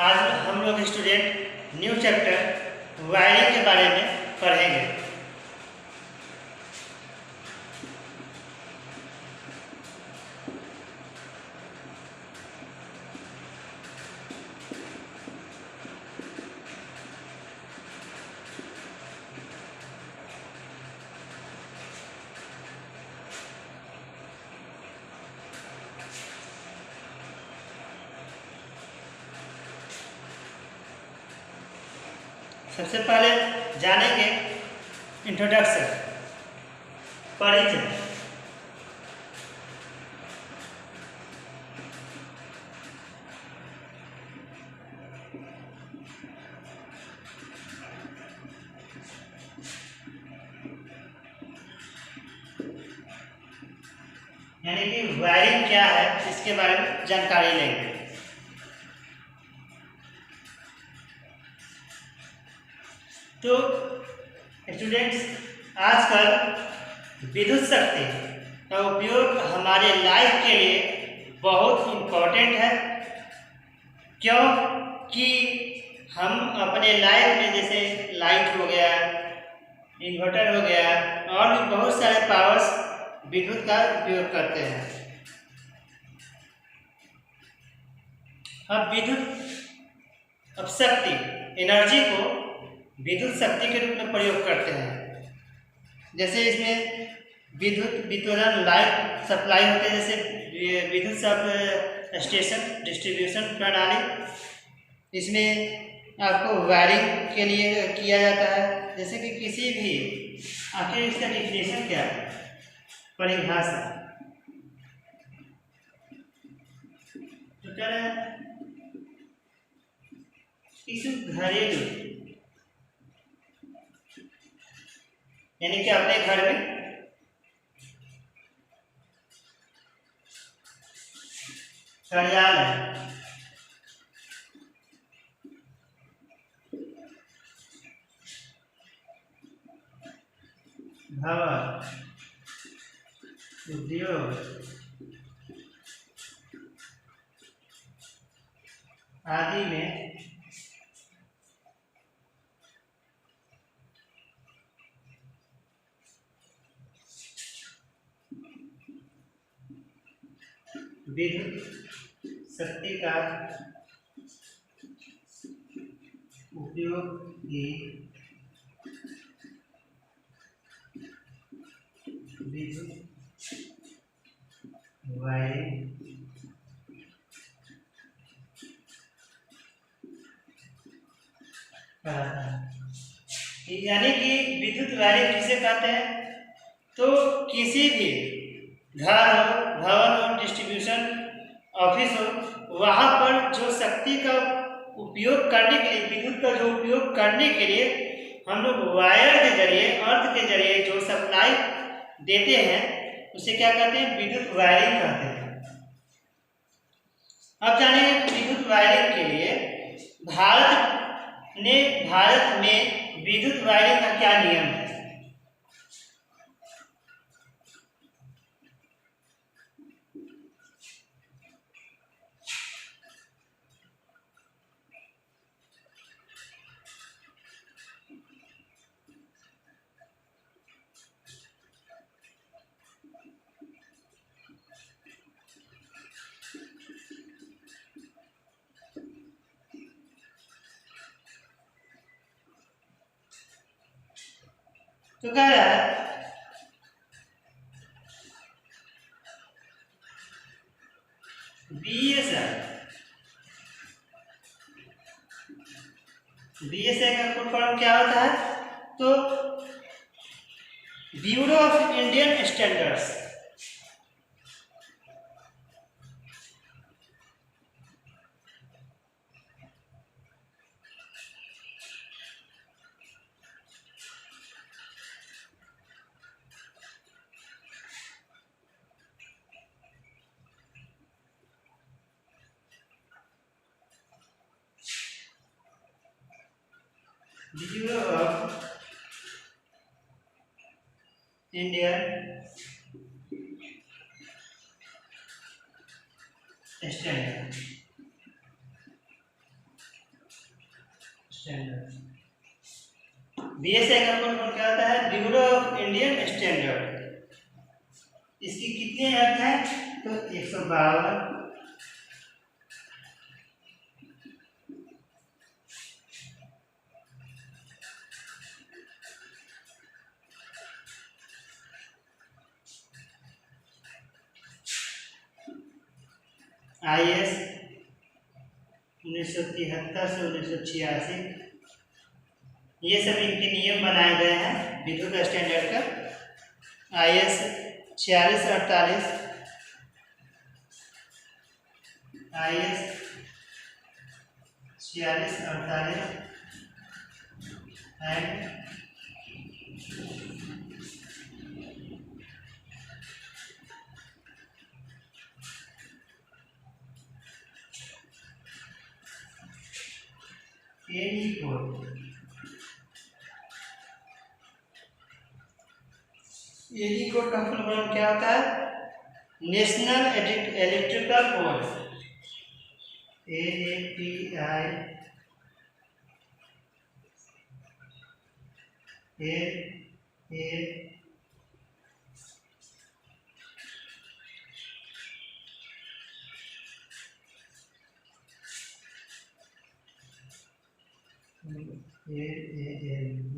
आज हम लोग स्टूडेंट न्यू चैप्टर वायरिंग के बारे में पढ़ेंगे। सबसे पहले जानेंगे इंट्रोडक्शन, परिचय। यानी कि वायरिंग क्या है इसके बारे में जानकारी लेंगे। तो स्टूडेंट्स, आजकल विद्युत शक्ति का उपयोग हमारे लाइफ के लिए बहुत इम्पोर्टेंट है। क्योंकि हम अपने लाइफ में जैसे लाइट हो गया, इन्वर्टर हो गया और भी बहुत सारे पावर्स विद्युत का उपयोग करते हैं। अब विद्युत शक्ति एनर्जी को विद्युत शक्ति के रूप में प्रयोग करते हैं। जैसे इसमें विद्युत वितरण लाइट सप्लाई होते हैं, जैसे विद्युत सब स्टेशन डिस्ट्रीब्यूशन प्रणाली। इसमें आपको वायरिंग के लिए किया जाता है। जैसे कि किसी भी, आखिर इसका डिफिनेशन क्या है, परिभाषा तो क्या है, किसी घरेलू यानी कि अपने घर में कार्यालय, भवन, उद्योग आदि में विद्युत शक्ति का उपयोग की विद्युत वायरिंग कहता है। यानी कि विद्युत वायरिंग किसे कहते हैं, तो किसी भी घर हो, भवन हो, डिस्ट्रीब्यूशन ऑफिस हो, वहाँ पर जो शक्ति का उपयोग करने के लिए, विद्युत का जो उपयोग करने के लिए हम लोग वायर के जरिए, अर्थ के जरिए जो सप्लाई देते हैं उसे क्या कहते हैं, विद्युत वायरिंग कहते हैं। अब जानिए विद्युत वायरिंग के लिए भारत में विद्युत वायरिंग का क्या नियम है। तो कह रहा है बीएसआई का फुल फॉर्म क्या होता है, तो bureau of Indian standards. Bureau of Indian standard. Standard. BSI का फुल फॉर्म क्या होता है? Bureau of Indian standard. इसकी कितने एक्ट हैं? तो 152। IS 1973 से 1986, ये सब इनके नियम बनाए गए हैं विद्युत स्टैंडर्ड का। IS 4648, IS 4648 and AE code. AE code का फुल फॉर्म क्या होता है? National electrical code. AAPI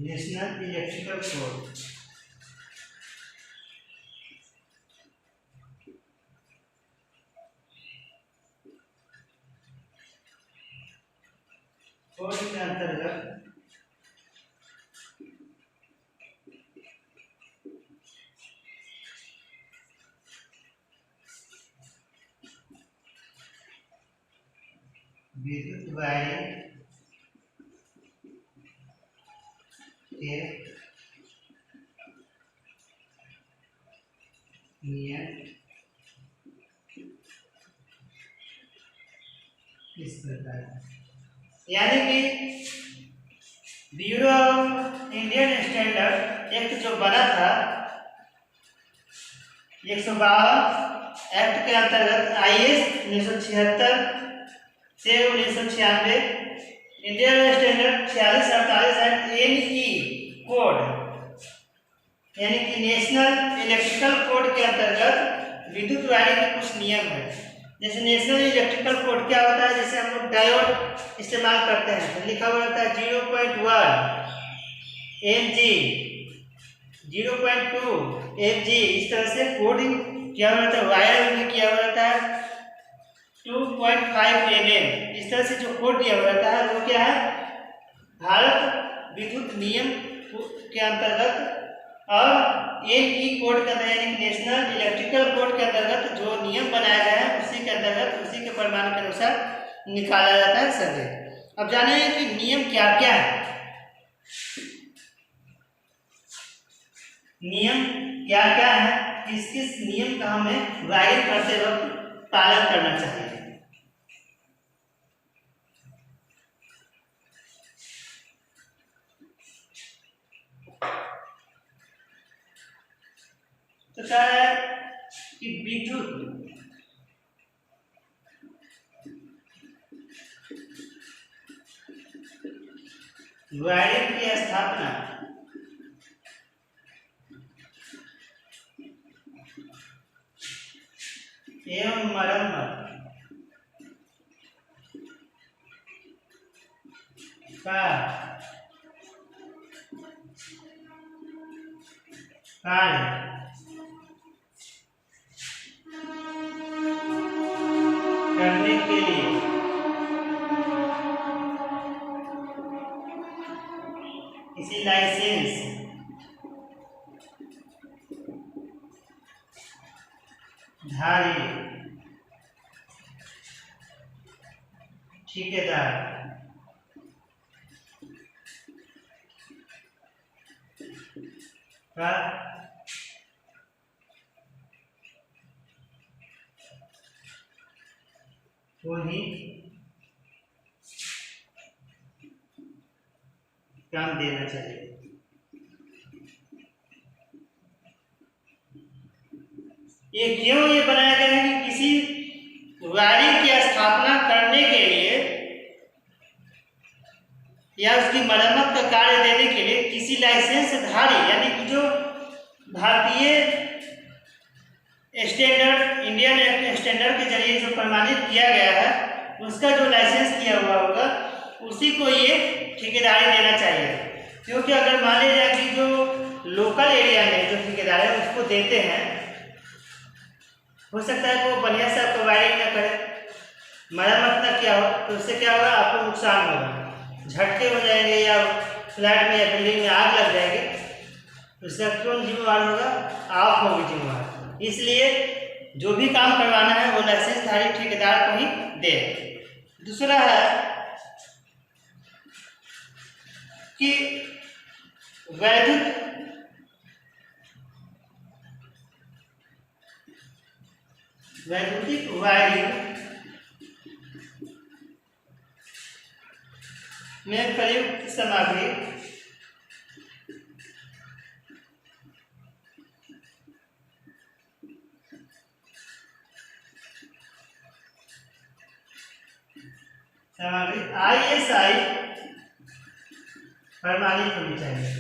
national electrical code. Code के अंतर्गत विद्युत वायरिंग के नियम इस प्रकार, यानी कि bureau of Indian standard act जो बना था 152 एक्ट के अंतर्गत IS 1976 से 1996, Indian standard 4648 and NE code यानी कि नेशनल इलेक्ट्रिकल कोड के अंतर्गत विद्युत वायरिंग के कुछ नियम है। जैसे नेशनल इलेक्ट्रिकल कोड क्या होता है? जैसे हम लोग डायोड इस्तेमाल करते हैं तो लिखा हुआ रहता है 0.1 mg, 0.2 mg, इस तरह से कोडिंग किया हुआ रहता है। वायर में किया हुआ रहता है 2.5 mm, इस तरह से जो कोड दिया हुआ रहता है वो क्या है? भारत विद्युत नियम के अंतर्गत और NE कोड के अंतर्गत यानी नेशनल इलेक्ट्रिकल कोड के अंतर्गत जो नियम बनाए गए हैं उसी के अंतर्गत उसी के प्रमाण के अनुसार निकाला जाता है सर्वे। अब जाने कि नियम क्या क्या है। नियम क्या क्या है, किस किस नियम का हमें वायरिंग करते वक्त पालन करना चाहिए। तो क्या है कि विद्युत वायरिंग की स्थापना एवं मरम्मत का कार्य करने के लिए किसी लाइसेंस धारी ठेकेदार का को ही काम देना चाहिए। ये क्यों ये बनाया गया है कि किसी वायरिंग की स्थापना करने के लिए या उसकी मरम्मत का कार्य देने के लिए किसी लाइसेंसधारी यानी कि जो भारतीय स्टैंडर्ड इंडियन स्टैंडर्ड के जरिए जो प्रमाणित किया गया है उसका जो लाइसेंस किया हुआ होगा उसी को ये ठेकेदारी देना चाहिए। क्योंकि अगर मान लिया जाए कि जो लोकल एरिया में जो ठेकेदार है उसको देते हैं, हो सकता है वो बढ़िया से आपको वायरिंग न करे, मरम्मत न किया हो, तो उससे क्या होगा, आपको नुकसान होगा, झटके हो जाएंगे या फ्लैट में या बिल्डिंग में आग लग जाएगी, उसका कौन जिम्मेवार होगा, आप होंगे जिम्मेवार। इसलिए जो भी काम करवाना है वो लाइसेंसधारी ठेकेदार को ही दे। दूसरा है कि वैद्युतिक वायरिंग में प्रयुक्त सामग्री ISI प्रमाणित होनी चाहिए।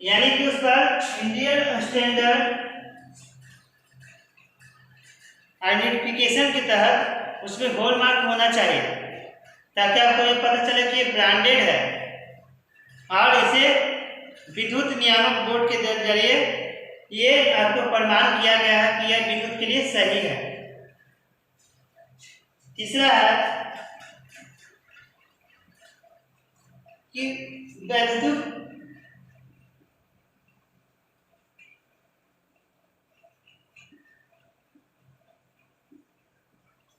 यानी कि उस पर इंडियन स्टैंडर्ड आइडेंटिफिकेशन के तहत उसमें हॉलमार्क होना चाहिए, ताकि आपको ये पता चले कि ये ब्रांडेड है और इसे विद्युत नियामक बोर्ड के जरिए ये आपको प्रमाण किया गया है कि यह विद्युत के लिए सही है। तीसरा है कि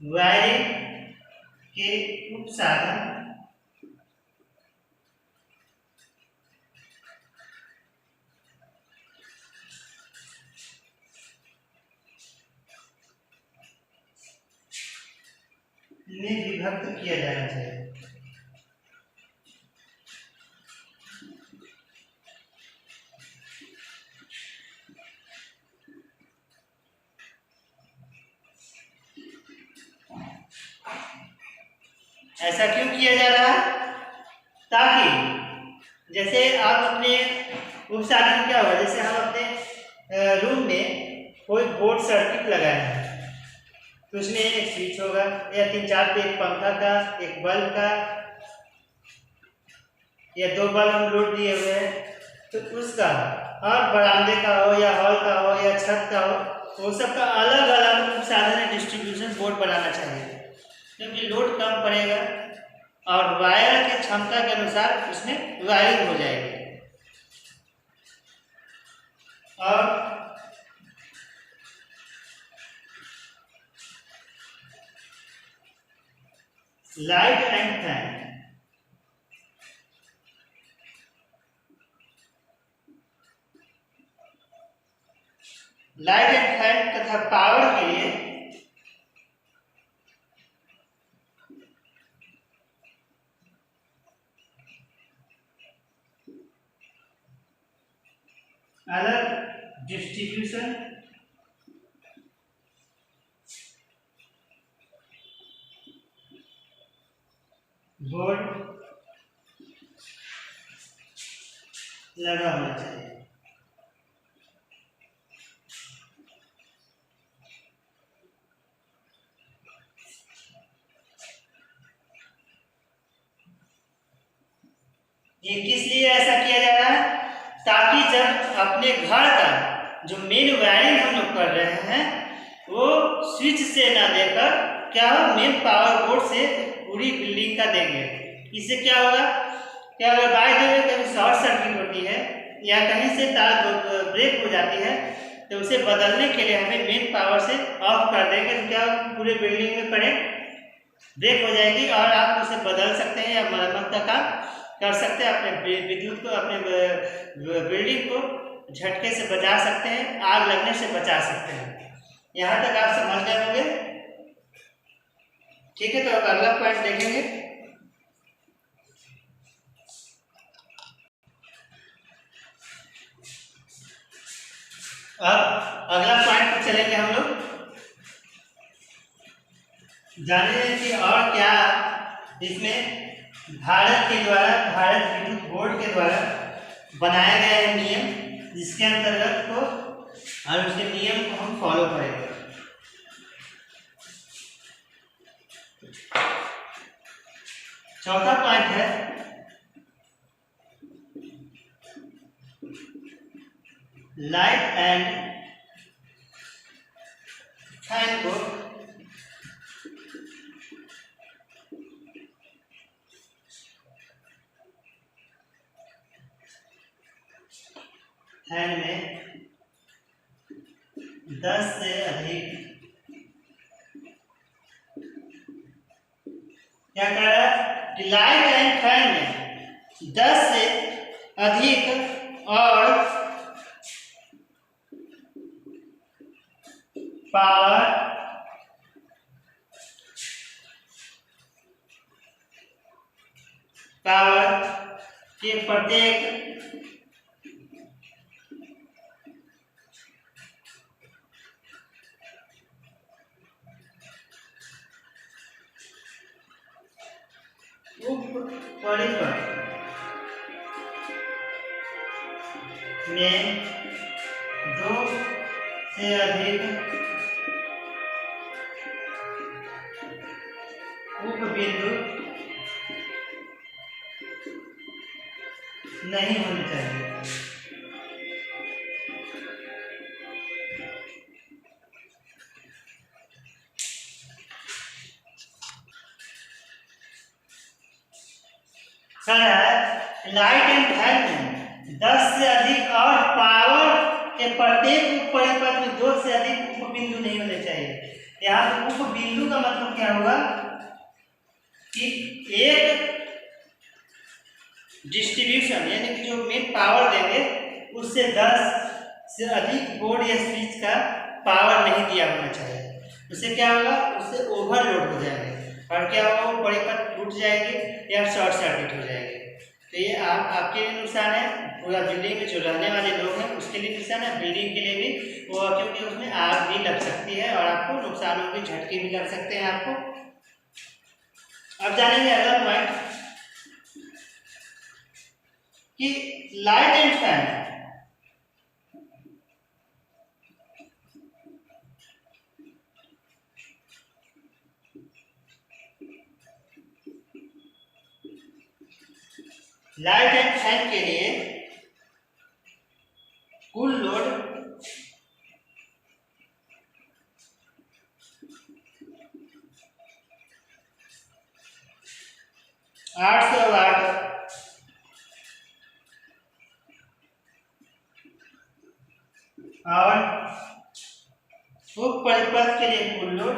वायरिंग के उपसाधन में विभक्त किया जाना चाहिए। ऐसा क्यों किया जा रहा है, ताकि जैसे आप अपने उपसाधन क्या होगा, जैसे हम अपने रूम में कोई बोर्ड सर्किट लगाए हैं तो उसमें एक स्विच होगा या 3-4 पे एक पंखा का, एक बल्ब का या 2 बल्ब हम लोड दिए हुए हैं, तो उसका और बरामदे का हो या हॉल का हो या छत का हो, वो सब का अलग अलग उपसाधन डिस्ट्रीब्यूशन बोर्ड बनाना चाहिए, क्योंकि लोड कम पड़ेगा और वायर की क्षमता के अनुसार उसमें वायरिंग हो जाएगी। और light and fan, light and fan तथा पावर के लिए अलग डिस्ट्रीब्यूशन बोर्ड लगा होना चाहिए। ये किस लिए ऐसा किया जा रहा है, ताकि जब अपने घर का जो मेन वायरिंग हम लोग कर रहे हैं वो स्विच से ना देकर क्या हो, मेन पावर बोर्ड से पूरी बिल्डिंग का देंगे। इससे क्या होगा, क्या अगर बाय द वे कहीं शॉर्ट सर्किट होती है या कहीं से तार ब्रेक हो जाती है तो उसे बदलने के लिए हमें मेन पावर से ऑफ कर देंगे, तो क्या पूरे बिल्डिंग में करंट ब्रेक हो जाएगी और आप उसे बदल सकते हैं या मरम्मत का काम कर सकते हैं, अपने विद्युत को, अपने बिल्डिंग को झटके से बचा सकते हैं, आग लगने से बचा सकते हैं। यहाँ तक आप समझ गए होंगे, ठीक है। तो अब अगला पॉइंट देखेंगे। अब अगला पॉइंट पर चलेंगे हम लोग, जानेंगे कि और क्या इसमें भारत के द्वारा, भारत विद्युत बोर्ड के द्वारा बनाया गया है नियम, जिसके अंतर्गत को और उसके नियम को हम फॉलो करेंगे। चौथा पॉइंट है लाइट एंड फैन को फैन में 10 से अधिक, क्या कह रहा है कि लाइट एंड फैन में 10 से अधिक और पावर के प्रत्येक उप परिपथ में 2 से अधिक उपबिंदु नहीं होने चाहिए। लाइट एंड फैन में 10 से अधिक और पावर के प्रत्येक उप परिपथ में 2 से अधिक उपबिंदु नहीं होने चाहिए। यहाँ पे उपबिंदु का मतलब क्या होगा कि एक डिस्ट्रीब्यूशन यानी कि जो मेन पावर देंगे उससे 10 से अधिक बोर्ड या स्विच का पावर नहीं दिया होना चाहिए। उससे क्या होगा, उससे ओवरलोड हो जाएंगे और क्या होगा, वो परिपथ टूट जाएंगे या शॉर्ट सर्किट हो जाएंगे। तो ये आपके लिए नुकसान है, पूरा बिल्डिंग में जो रहने वाले लोग हैं उसके लिए नुकसान है, बिल्डिंग के लिए भी वो, क्योंकि उसमें आग भी लग सकती है और आपको नुकसान होगी, झटके भी लग सकते हैं आपको। अब जानेंगे अगला पॉइंट कि लाइट एंड फैन के लिए कुल लोड 800 वाट और उप परिपथ के लिए कुल लोड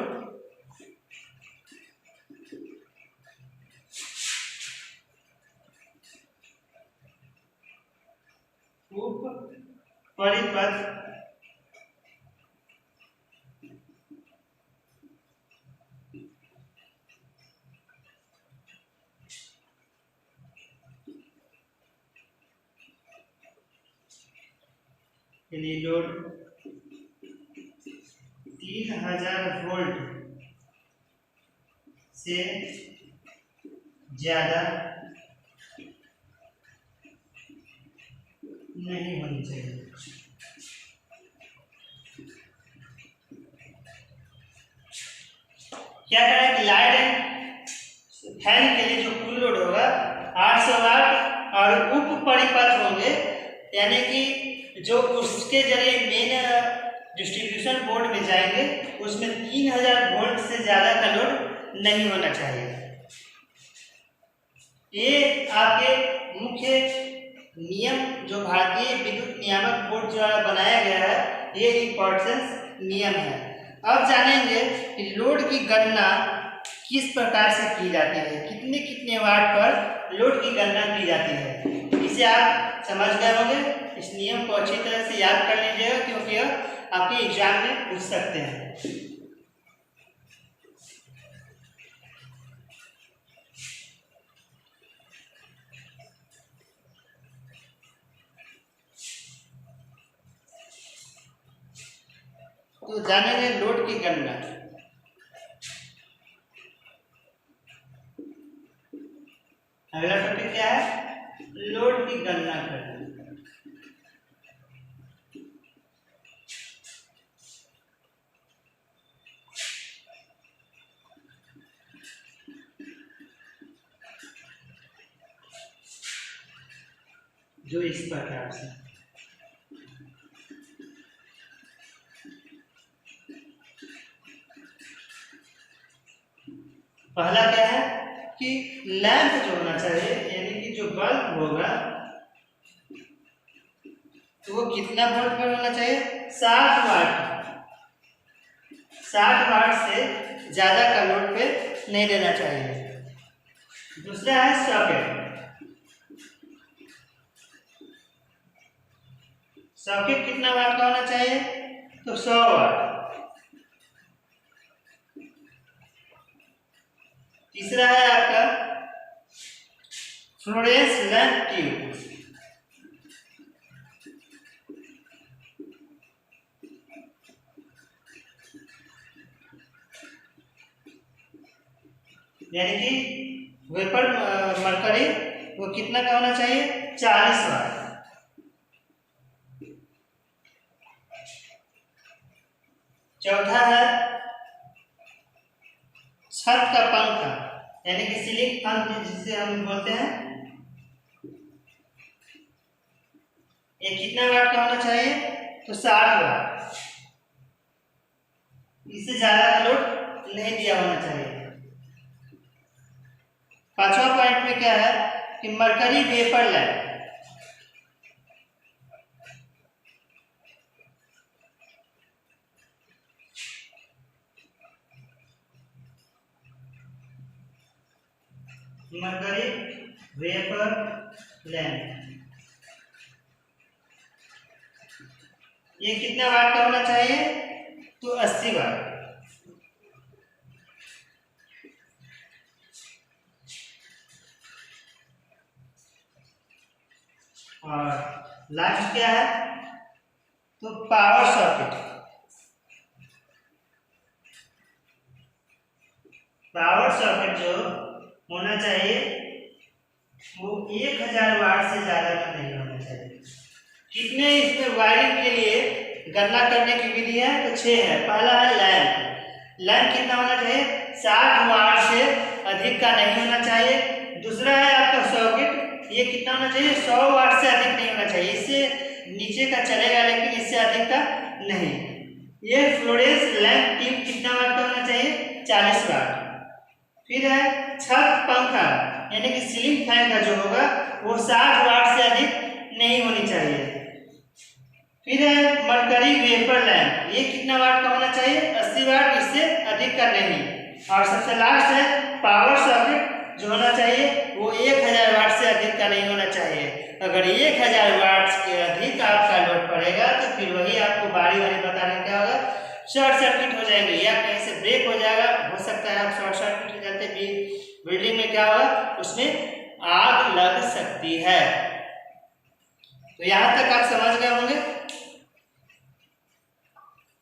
3000 वोल्ट से ज्यादा नहीं होनी चाहिए। क्या करें कि लाइट एंड फैन के लिए जो कुल लोड होगा 800 वाट और उप परिपथ होंगे, यानी कि जो उसके जरिए मेन डिस्ट्रीब्यूशन बोर्ड में जाएंगे उसमें 3000 वोल्ट से ज़्यादा का लोड नहीं होना चाहिए। ये आपके मुख्य नियम जो भारतीय विद्युत नियामक बोर्ड द्वारा बनाया गया है, ये इम्पोर्टेंस नियम है। अब जानेंगे कि लोड की गणना किस प्रकार से की जाती है, कितने कितने वाट पर लोड की गणना की जाती है। इसे आप समझ गए होंगे, इस नियम को अच्छी तरह से याद कर लीजिएगा क्योंकि यह आपके एग्जाम में पूछ सकते हैं। जानेंगे लोड की गणना। अगला टॉपिक क्या है? लोड की गणना करना। जो इस प्रकार से पहला क्या है कि लैंप जो होना चाहिए, यानी कि जो बल्ब होगा तो वो कितना वोल्ट पर होना चाहिए? 60 वाट। 60 वाट से ज्यादा का लोड पे नहीं देना चाहिए। दूसरा है सॉकेट। सॉकेट कितना वाट का होना चाहिए? तो 100 वाट। तीसरा है आपका फ्लोरेंस लैंप ट्यूब। यानी कि वेपर मरकरी वो कितना का होना चाहिए? 40 वाट। चौथा है छत का पंखा, यानी कि सीलिंग फैन जिसे हम बोलते हैं, ये कितना वाट का होना चाहिए? तो 60 वाट। इससे ज्यादा का लोड नहीं दिया होना चाहिए। पांचवा पॉइंट में क्या है कि mercury vapour lamp. Mercury vapour lamp ये कितना वाट का होना चाहिए? तो 80 वाट। और लास्ट क्या है? तो पावर सॉकेट। पावर सॉकेट जो होना चाहिए वो 1000 वाट से ज्यादा का नहीं होना चाहिए। कितने इसमें वायरिंग के लिए गणना करने की विधि है? तो 6 है। पहला है लैंप। लैंप कितना होना चाहिए? 60 वाट से अधिक का नहीं होना चाहिए। दूसरा है आपका सॉकेट, ये कितना होना चाहिए? 100 वाट से अधिक नहीं होना चाहिए। इससे नीचे का चलेगा लेकिन इससे अधिक का नहीं। ये फ्लोरेंस लैंप ट्यूब कितना वाट का होना चाहिए? 40 वाट। फिर है छत पंखा, यानी कि सीलिंग फैन का जो होगा वो 60 वाट से अधिक नहीं होनी चाहिए। फिर है मरकरी वेपर लैंप, ये कितना वाट का होना चाहिए? 80 वाट, इससे अधिक का नहीं। और सबसे लास्ट है पावर सॉकेट जो होना चाहिए वो 1000 वाट से अधिक का नहीं होना चाहिए। अगर 1000 वाट के अधिक आपका लोड पड़ेगा तो फिर वही आपको बारी बारी बताने क्या होगा? शॉर्ट सर्किट हो जाएंगे या कहीं से ब्रेक हो जाएगा। हो सकता है आप शॉर्ट सर्किट हो जाते भी बिल्डिंग में क्या होगा? उसमें आग लग सकती है। तो यहां तक आप समझ गए होंगे।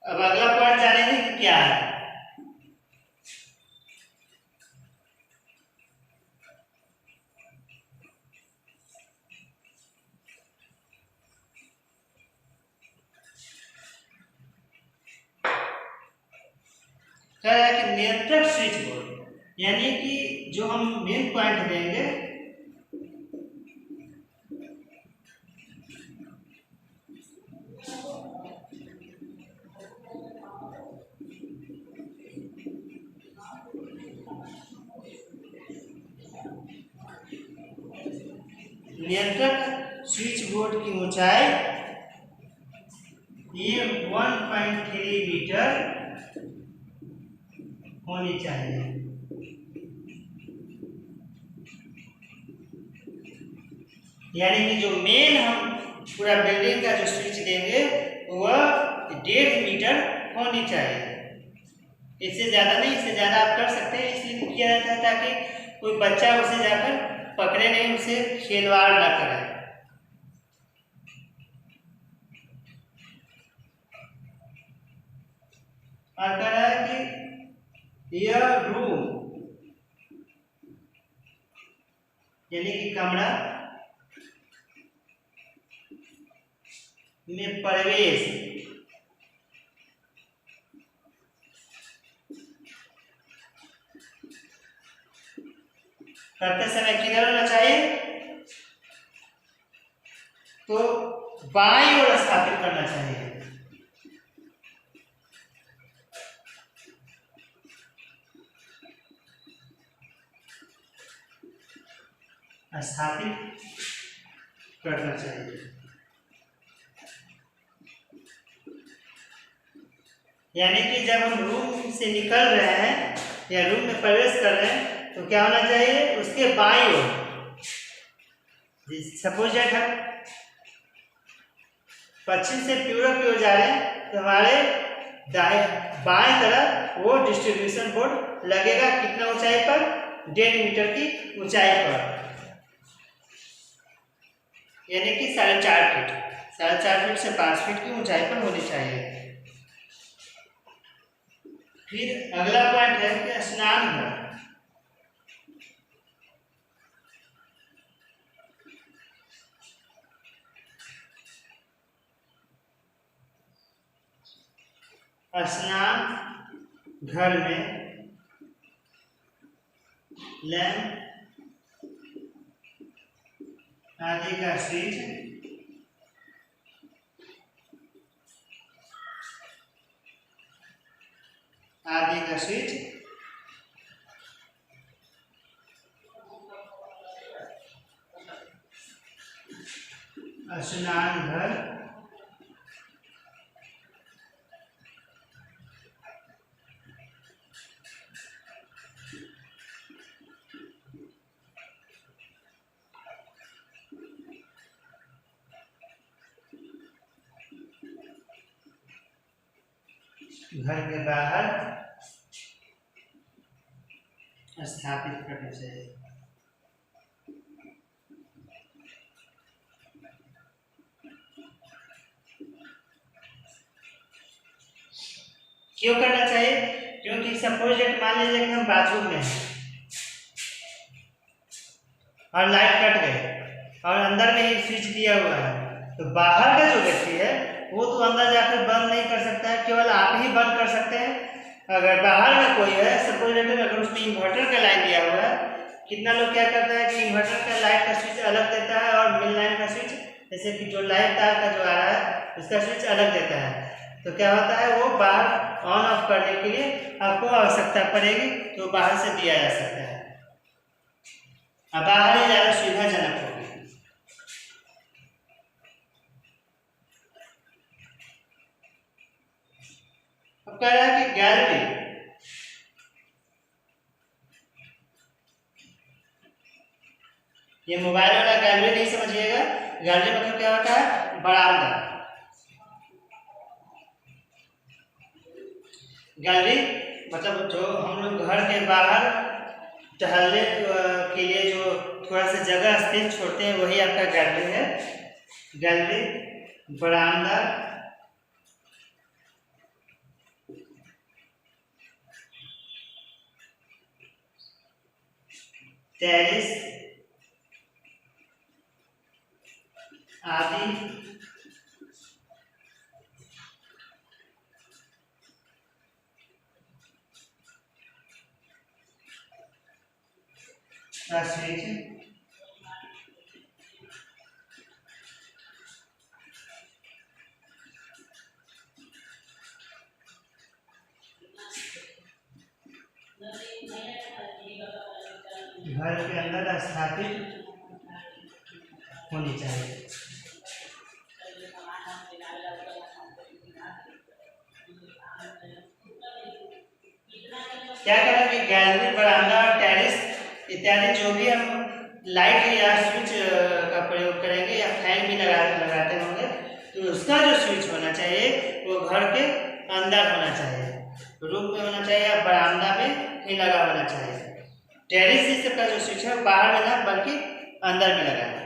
अब अगला पॉइंट जानेंगे कि क्या है। कह रहा है कि नियंत्रक स्विच बोर्ड, यानी कि जो हम मेन पॉइंट देंगे नियंत्रक स्विच बोर्ड की ऊंचाई ये 1.3 मीटर होनी चाहिए। यानी कि जो मेन हम पूरा बिल्डिंग का जो स्विच देंगे वह 1.5 मीटर होनी चाहिए। इससे ज़्यादा नहीं, इससे ज़्यादा आप कर सकते हैं। इसलिए किया जाता है ताकि कोई बच्चा उसे जाकर पकड़े नहीं, उसे खिलवाड़ ना करे। और कह रहा है कि यह रूम यानी कि कमरा में प्रवेश करते समय किधर होना चाहिए, तो बाईं ओर स्थापित करना चाहिए। स्थापित करना चाहिए, यानी कि जब हम रूम से निकल रहे हैं या रूम में प्रवेश कर रहे हैं तो क्या होना चाहिए, उसके बाईं ओर। सपोज दैट हम पश्चिम से पूर्व की ओर जा रहे हैं तो हमारे बाएं तरफ वो डिस्ट्रीब्यूशन बोर्ड लगेगा। कितना ऊंचाई पर, 1.5 मीटर की ऊंचाई पर, यानी कि 4.5 फीट, 4.5 फीट से 5 फीट की ऊंचाई पर होनी चाहिए। फिर अगला पॉइंट है कि स्नान घर। स्नान घर में लैंप आदि का स्विच स्नान घर घर के बाहर स्थापित करना चाहिए। क्यों करना चाहिए, क्योंकि सपोज दैट मान लीजिए कि हम बाथरूम में हैं और लाइट कट गई और अंदर में ही स्विच दिया हुआ है, तो बाहर का जो व्यक्ति है वो तो अंदर जाकर बंद नहीं कर सकता है, केवल आप ही बंद कर सकते हैं। अगर बाहर में कोई है, सपोज दैट अगर उसमें इन्वर्टर का लाइन दिया हुआ है, कितना लोग क्या करता है कि इन्वर्टर का लाइट का स्विच अलग देता है और मेन लाइन का स्विच, जैसे कि जो लाइट तार का जो आ रहा है उसका स्विच अलग देता है, तो क्या होता है वो बाहर ऑन ऑफ करने के लिए आपको आवश्यकता पड़ेगी तो बाहर से दिया जा सकता है। अब बाहर ही ज़्यादा सुविधाजनक होगी। अब कह रहा है कि गैलरी, ये मोबाइल वाला गैलरी नहीं समझिएगा। गैलरी मतलब क्या होता है, बरामदा। गैलरी मतलब जो हम लोग घर के बाहर टहलने के लिए जो थोड़ा सा जगह स्पेस छोड़ते हैं वही आपका गैलरी है। गैलरी, बरामदा, टेरेस आदि स्विच घर के अंदर स्थापित होनी चाहिए। क्या करें कि गैलरी, बरामदा और टेरेस इत्यादि जो भी हम लाइट या स्विच का प्रयोग करेंगे या फैन भी लगाते होंगे, तो उसका जो स्विच होना चाहिए वो घर के अंदर होना चाहिए, रूम में होना चाहिए या बरामदा में ही लगा होना चाहिए। टेरेस का जो स्विच है बाहर में ना बल्कि अंदर में लगा है।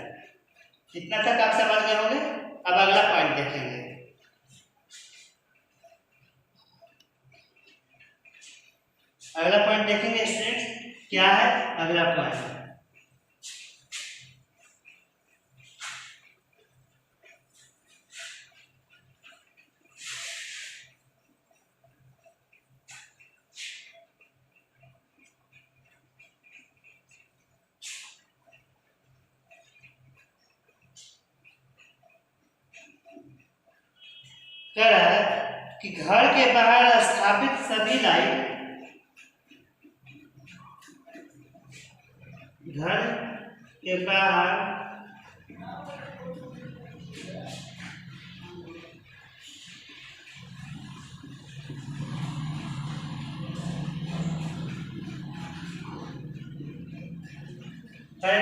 इतना तक आप समझ गए होंगे। अब अगला पॉइंट देखेंगे। अगला पॉइंट देखेंगे स्टूडेंट्स, क्या है अगला पॉइंट। कह रहा है कि घर के बाहर स्थापित सभी लाइट, घर के बाहर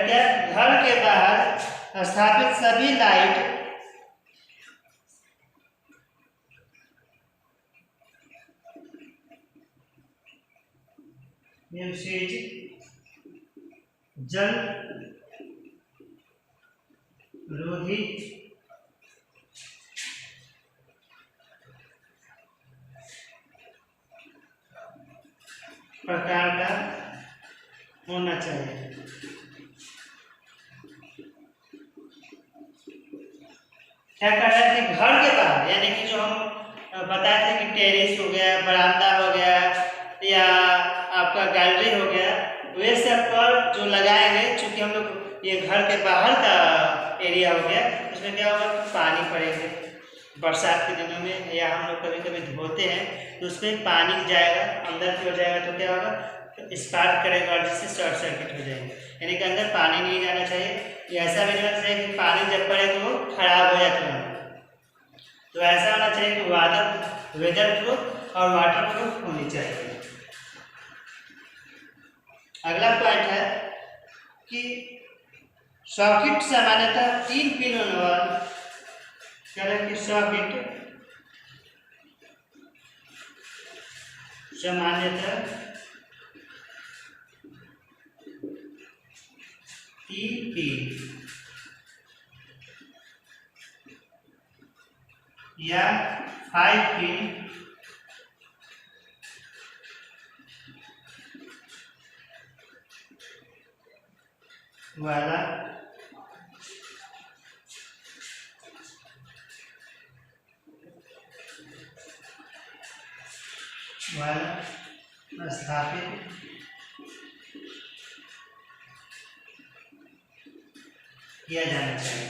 क्या, घर के बाहर स्थापित सभी लाइट जल रोधी प्रकार का होना चाहिए। क्या कर रहे थे, घर के बाहर, यानी कि जो हम बताए थे कि टेरेस हो गया, बरामदा हो गया, या आपका गैलरी हो गया, वे सब पर जो लगाएंगे, चूंकि हम लोग ये घर के बाहर का एरिया हो गया, उसमें क्या होगा, पानी पड़ेंगे बरसात के दिनों में, या हम लोग कभी कभी धोते हैं तो उसमें पानी जाएगा, अंदर की हो जाएगा, तो क्या होगा, तो स्पार्क करेगा और जिससे शॉर्ट सर्किट हो जाएगा। यानी कि अंदर पानी नहीं जाना चाहिए, ऐसा भी नहीं होना चाहिए कि पानी जब पड़े तो वो खराब हो जाता है। तो ऐसा होना चाहिए कि वेदर प्रूफ और वाटर प्रूफ होनी चाहिए। अगला पॉइंट है कि सॉकेट सामान्यतः 3 पिन वाला, कह रहे कि सॉकेट सामान्यतः 3 पिन या 5 पिन वाला स्थापित किया जाना चाहिए।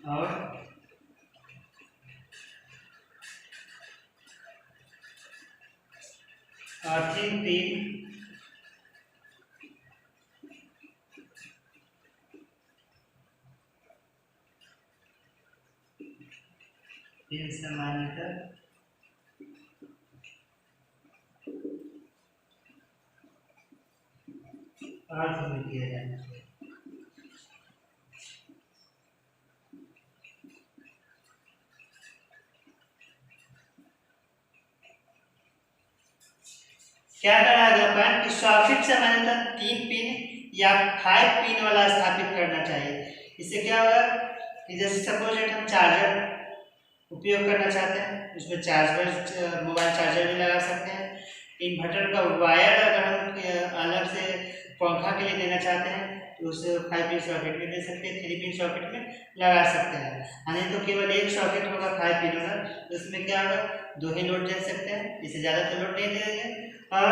और अर्थिंग पिन सामान्यतः अर्थ में किया जाना चाहिए। क्या करना है कि सॉकेट सामान्यतः 3 पिन या 5 पिन वाला स्थापित करना चाहिए। इससे क्या होगा कि जैसे सपोज हम चार्जर उपयोग करना चाहते हैं, उसमें चार्जर मोबाइल चार्जर भी लगा सकते हैं। इन्वर्टर का वायर अगर हम अलग से पंखा के लिए देना चाहते हैं तो उसे 5 पिन सॉकेट में दे सकते हैं, 3 पिन सॉकेट में लगा सकते हैं। नहीं तो केवल एक सॉकेट होगा 5 पिन वाला, तो उसमें क्या होगा, 2 ही लोड दे सकते हैं, इससे ज़्यादा तो लोड नहीं देंगे। और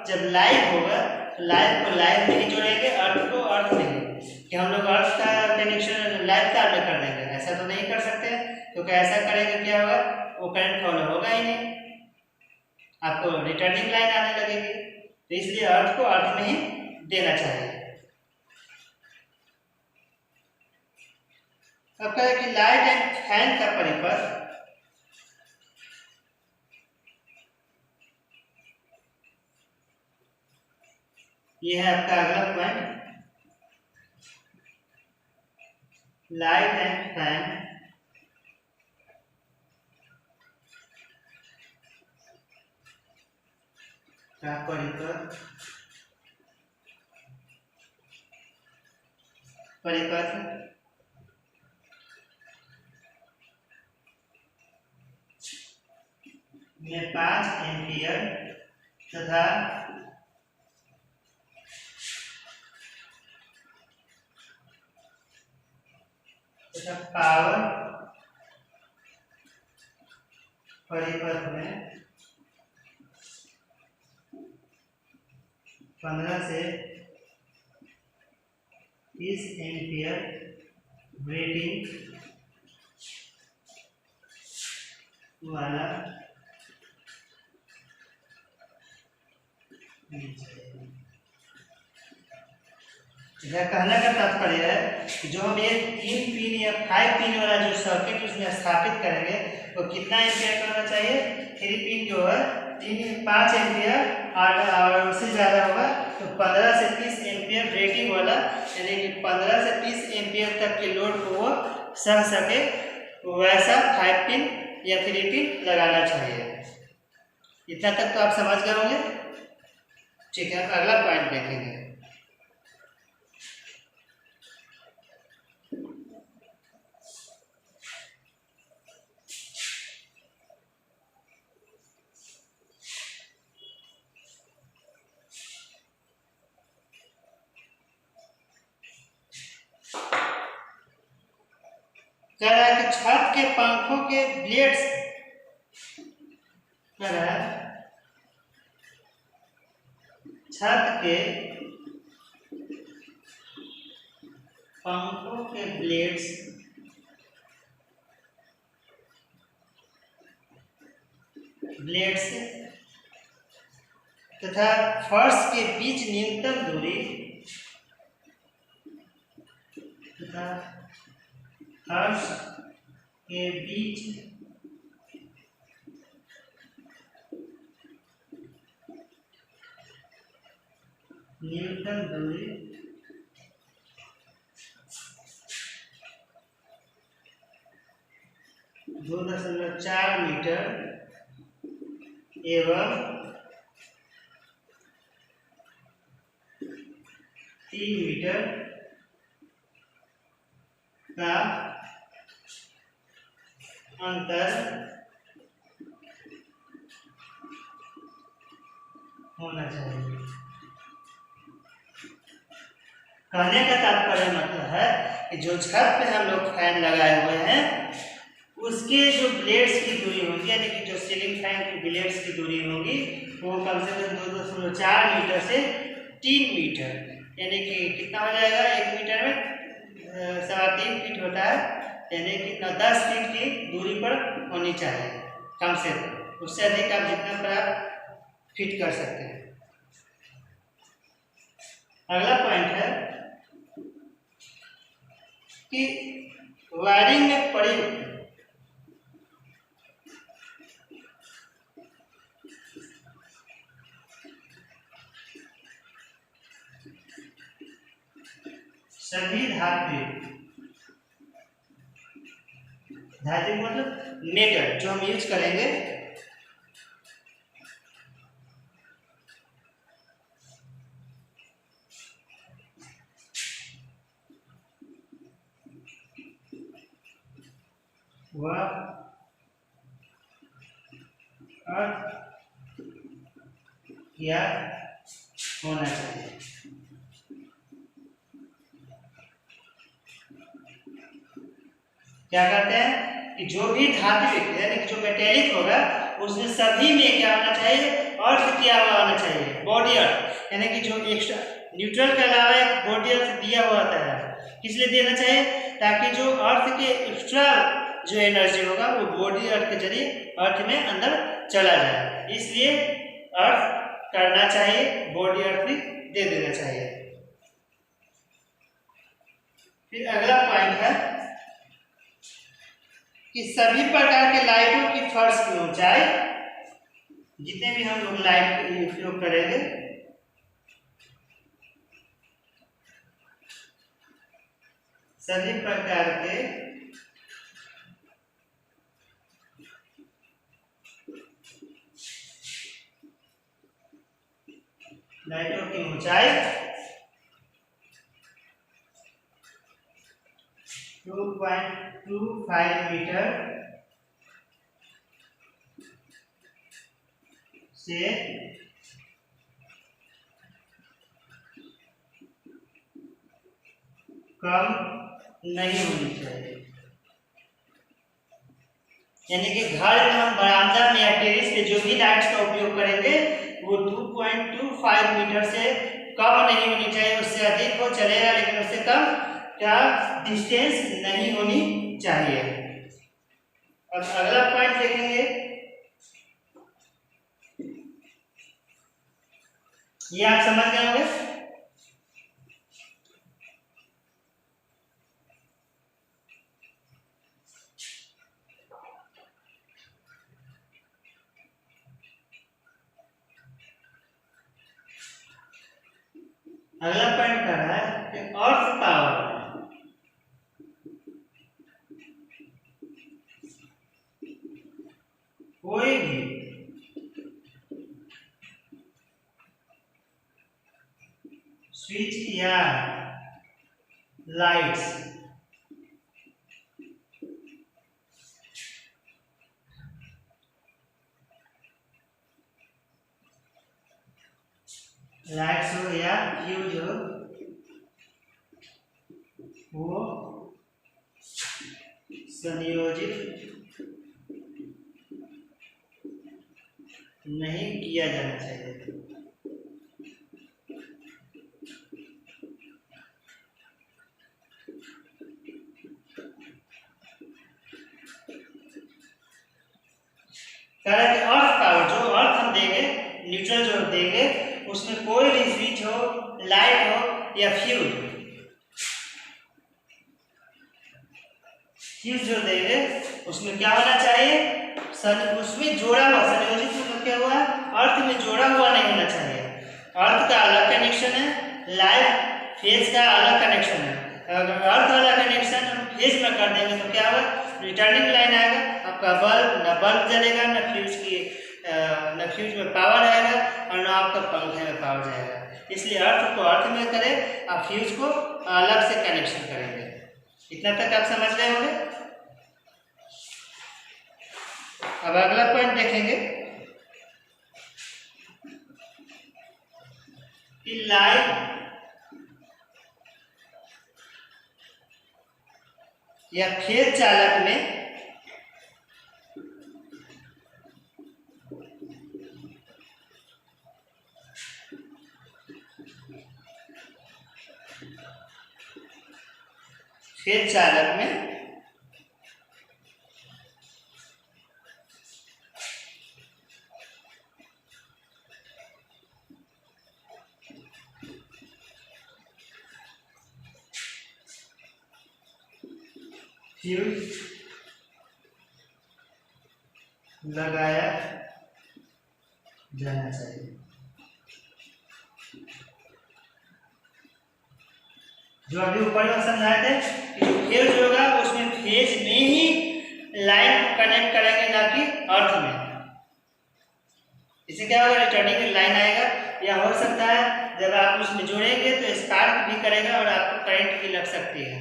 जब लाइव होगा तो लाइव को लाइव में ही जोड़ेंगे, अर्थ को अर्थ में ही, कि हम लोग अर्थ का कनेक्शन लाइव तार में कर देंगे, ऐसा तो नहीं कर सकते, क्योंकि ऐसा करेंगे क्या होगा, वो करंट फॉलो होगा ही नहीं, आपको रिटर्निंग लाइन आने लगेगी। तो इसलिए अर्थ को अर्थ में ही देना चाहिए। अब कहें कि लाइट एंड फैन का परिपथ, ये है आपका अगला पॉइंट, लाइट एंड फैन का परिपथ में 5 एम्पियर तथा पावर परिपथ में 15 से 30 एम्पियर रेटिंग वाला यह कहने का तात्पर्य है कि जो हम ये 3 पिन या 5 पिन वाला जो सर्किट उसमें स्थापित करेंगे वो कितना एम्पियर का होना चाहिए। 3 पिन जो है 5 एम्पियर और उससे ज़्यादा होगा तो 15 से 30 एम्पियर रेटिंग वाला, यानी कि 15 से 30 एम्पियर तक के लोड को वो सह सके वैसा 5 पिन या 3 पिन लगाना चाहिए। इतना तक तो आप समझ गए होंगे। ठीक है, अगला पॉइंट देखेंगे। कह रहा है कि छत के पंखों के ब्लेड्स, कह रहा है छत के पंखों के ब्लेड्स तथा फर्श के बीच न्यूनतम दूरी तथा फर्श के बीच न्यूनतम दूरी 2.4 मीटर एवं 3 मीटर का अंतर होना चाहिए। कहने का तात्पर्य मतलब है कि जो छत पे हम लोग फैन लगाए हुए हैं उसके जो ब्लेड्स की दूरी होगी, यानी कि जो सीलिंग फैन की ब्लेड्स की दूरी होगी वो कम से कम 2.4 मीटर से 3 मीटर, यानी कि कितना हो जाएगा, 1 मीटर में 3.25 फीट होता है, यानी कि 10 फीट की दूरी पर होनी चाहिए कम से कम। उससे अधिक आप जितना पर आप फिट कर सकते हैं। अगला पॉइंट है कि वायरिंग में प्रयुक्त सभी धातु मतलब मेटल जो हम यूज करेंगे वह क्या होना चाहिए। क्या कहते हैं कि जो भी धात्विक यानी कि जो मेटेलिक होगा उसमें सभी में क्या होना चाहिए, अर्थ किया हुआ होना चाहिए, बॉडी अर्थ, यानी कि जो एक्स्ट्रा न्यूट्रल के अलावा एक बॉडी अर्थ दिया हुआ होता है। किस लिए देना चाहिए, ताकि जो अर्थ के एक्स्ट्रा जो एनर्जी होगा वो बॉडी अर्थ के जरिए अर्थ में अंदर चला जाए, इसलिए अर्थ करना चाहिए, बॉडी अर्थ भी दे देना चाहिए। फिर अगला पॉइंट है कि सभी प्रकार के लाइटों की फर्श की ऊंचाई, जितने भी हम लोग लाइट का उपयोग करेंगे सभी प्रकार के लाइटों की ऊंचाई 2.25 मीटर से कम नहीं होनी चाहिए। यानी कि घर में हम बरामदा में या टेरेस पे जो भी लाइट्स का उपयोग करेंगे वो 2.25 मीटर से कम नहीं होनी चाहिए। उससे अधिक हो चलेगा लेकिन उससे कम क्या डिस्टेंस नहीं होनी चाहिए। अब अगला पॉइंट देखेंगे, ये आप समझ गए होंगे। अगला पॉइंट कर रहा है कि अर्थ पावर कोई भी स्विच या लाइट्स हो या फ्यूज हो वो संयोजित नहीं किया जाना चाहिए। अर्थ पावर जो अर्थ हम देंगे, न्यूट्रल जो देंगे उसमें कोई भी स्विच हो, लाइट हो या फ्यूज जो देंगे उसमें क्या होना चाहिए, उसमें जोड़ा हुआ, संयोजित मतलब क्या हुआ, अर्थ में जोड़ा हुआ नहीं होना चाहिए। अर्थ का अलग कनेक्शन है, लाइट फेज का अलग कनेक्शन है। अगर अर्थ वाला कनेक्शन हम फेज में कर देंगे तो क्या होगा, रिटर्निंग लाइन आएगा, आपका बल्ब जलेगा, न फ्यूज में पावर आएगा और न आपका पंखे में पावर जाएगा। इसलिए अर्थ को अर्थ में करें और फ्यूज को अलग से कनेक्शन करेंगे। इतना तक आप समझ गए होंगे। अब अगला पॉइंट देखेंगे कि लाइट या फेज चालक में फ्यूज लगाया जाना चाहिए। जो अभी ऊपर में समझाए थे कि जो फेज होगा उसमें फेज में ही लाइन कनेक्ट करेंगे, ना कि अर्थ में। इससे क्या होगा, रिटर्निंग लाइन आएगा, या हो सकता है जब आप उसमें जोड़ेंगे तो स्पार्क भी करेगा और आपको करंट भी लग सकती है,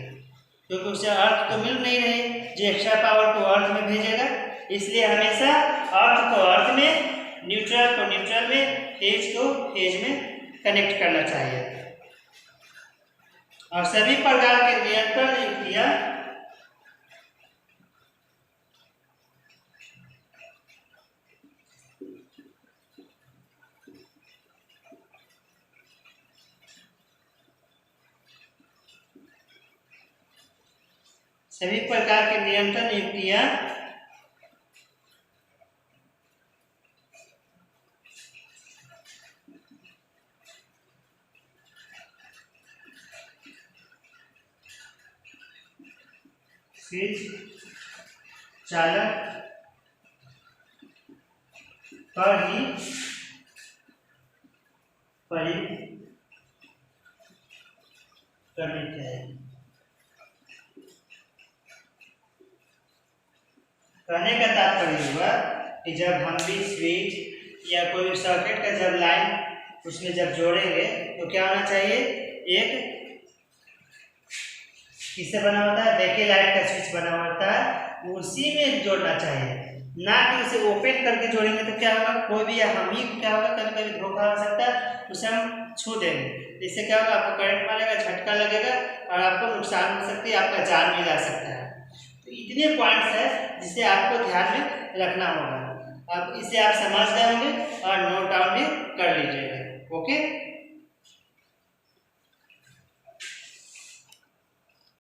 क्योंकि उससे अर्थ तो मिल नहीं रही, जो एक्स्ट्रा पावर को अर्थ में भेजेगा। इसलिए हमेशा अर्थ को अर्थ में, न्यूट्रल को न्यूट्रल में, फेज को फेज में कनेक्ट करना चाहिए। और सभी प्रकार के नियंत्रण युक्तियां स्विच चालक पर ही प्रयुक्त करनी चाहिए। कहने का तात्पर्य हुआ कि जब हम भी स्विच या कोई सर्किट का जब लाइन उसमें जब जोड़ेंगे तो क्या होना चाहिए, एक किससे बना होता है, बैटरी लाइट का स्विच बना होता है, उसी में जोड़ना चाहिए। ना कि उसे ओपन करके जोड़ेंगे तो क्या होगा, कोई भी हम ही क्या होगा, कभी कभी धोखा हो सकता है, उसे हम छू देंगे, इससे क्या होगा, आपको करंट मारेगा, झटका लगेगा और आपको नुकसान हो सकती है, आपका जान भी जा सकता है। तो इतने पॉइंट्स है जिसे आपको ध्यान में रखना होगा। अब इसे आप समझ गए होंगे और नोट डाउन भी कर लीजिएगा। ओके।